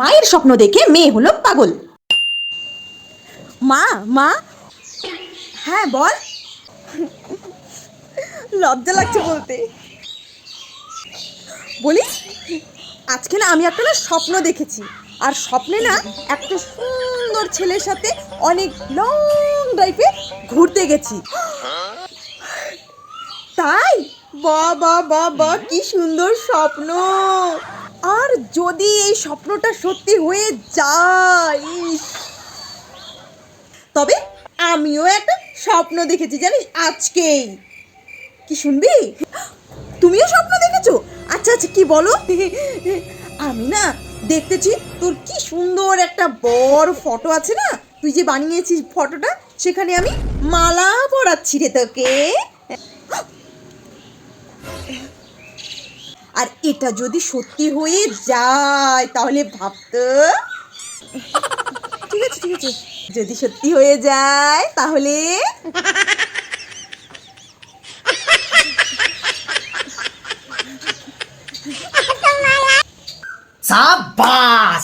মায়ের স্বপ্ন দেখে মেয়ে হলো পাগল। মা মা, হ্যাঁ বল। লজ্জা লাগছে বলতে। বলি, আজকে না আমি একটা স্বপ্ন দেখেছি, আর স্বপ্নে না একটা সুন্দর ছেলের সাথে অনেক লং ড্রাইভে ঘুরতে গেছি। তাই? বাবা বাবা, কি সুন্দর স্বপ্ন! আর যদি এই স্বপ্নটা সত্যি হয়ে যায়, তবে আমিও একটা স্বপ্ন দেখেছি জানিস আজকেই। কি শুনবি? তুমিও স্বপ্ন দেখেছো? আচ্ছা আচ্ছা, কি বলো? আমি না দেখতেছি তোর কি সুন্দর একটা বড় ফটো আছে না, তুই যে বানিয়েছিস ফটোটা, সেখানে আমি মালা পরাচ্ছি রে তোকে। আর এটা যদি সত্যি হয়ে যায় তাহলে ভাবতো। ঠিক আছে ঠিক আছে, যদি সত্যি হয়ে যায় তাহলে সাবাস।